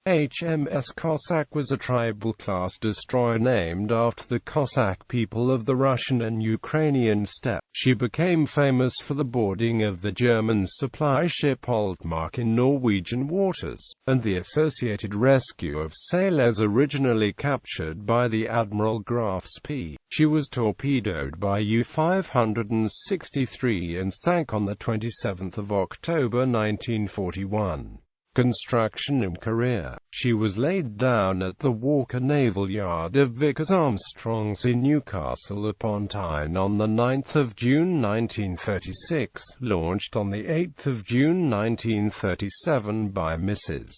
HMS Cossack was a tribal-class destroyer named after the Cossack people of the Russian and Ukrainian steppe. She became famous for the boarding of the German supply ship Altmark in Norwegian waters, and the associated rescue of sailors originally captured by the Admiral Graf Spee. She was torpedoed by U-563 and sank on 27 October 1941. Construction and career. She was laid down at the Walker Naval Yard of Vickers Armstrongs in Newcastle upon Tyne on 9 June 1936, launched on 8 June 1937 by Mrs.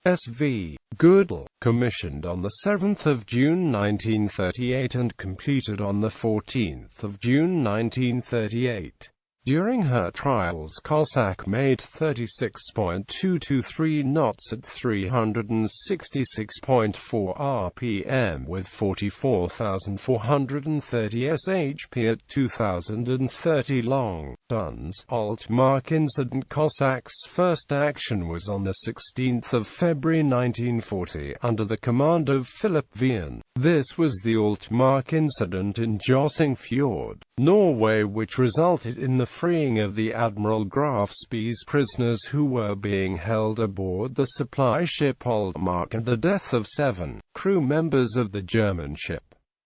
S.V. Goodall, commissioned on 7 June 1938 and completed on 14 June 1938. During her trials, Cossack made 36.223 knots at 366.4 rpm with 44,430 shp at 2,030 long tons. Altmark incident. Cossack's first action was on 16 February 1940, under the command of Philip Vian. This was the Altmark incident in Jossing Fjord, Norway, which resulted in the freeing of the Admiral Graf Spee's prisoners who were being held aboard the supply ship Altmark, and the death of 7 crew members of the German ship.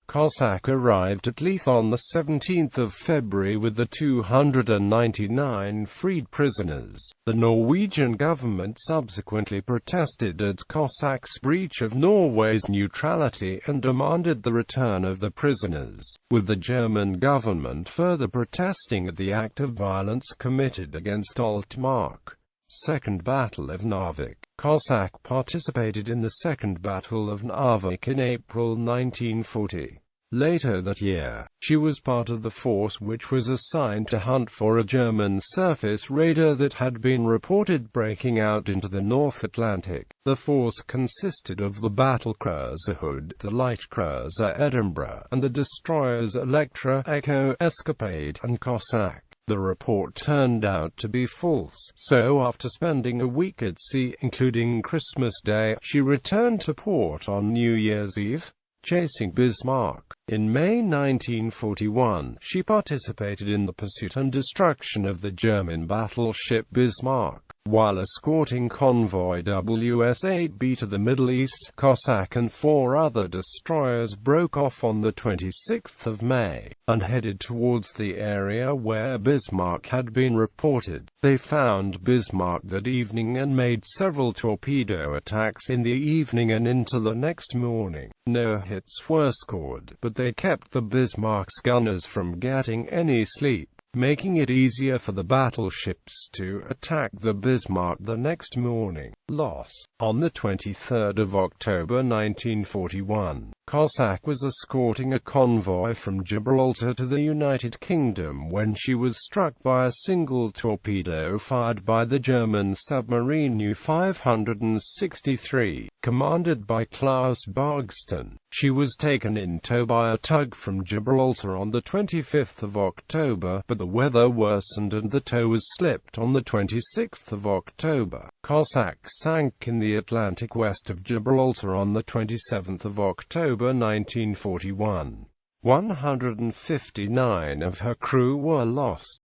Cossack arrived at Leith on 17 February with the 299 freed prisoners. The Norwegian government subsequently protested at Cossack's breach of Norway's neutrality and demanded the return of the prisoners, with the German government further protesting at the act of violence committed against Altmark. Second Battle of Narvik. Cossack participated in the Second Battle of Narvik in April 1940. Later that year, she was part of the force which was assigned to hunt for a German surface raider that had been reported breaking out into the North Atlantic. The force consisted of the battle cruiser Hood, the light cruiser Edinburgh, and the destroyers Electra, Echo, Escapade, and Cossack. The report turned out to be false, so after spending a week at sea, including Christmas Day, she returned to port on New Year's Eve, chasing Bismarck. In May 1941, she participated in the pursuit and destruction of the German battleship Bismarck. While escorting convoy WS-8B to the Middle East, Cossack and 4 other destroyers broke off on 26 May, and headed towards the area where Bismarck had been reported. They found Bismarck that evening and made several torpedo attacks in the evening and into the next morning. No hits were scored, but they kept the Bismarck's gunners from getting any sleep, making it easier for the battleships to attack the Bismarck the next morning. Loss. On 23 October 1941, Cossack was escorting a convoy from Gibraltar to the United Kingdom when she was struck by a single torpedo fired by the German submarine U-563, commanded by Klaus Bargston. She was taken in tow by a tug from Gibraltar on 25 October, but the weather worsened and the tow was slipped on 26 October. Cossack sank in the Atlantic west of Gibraltar on 27 October 1941. 159 of her crew were lost.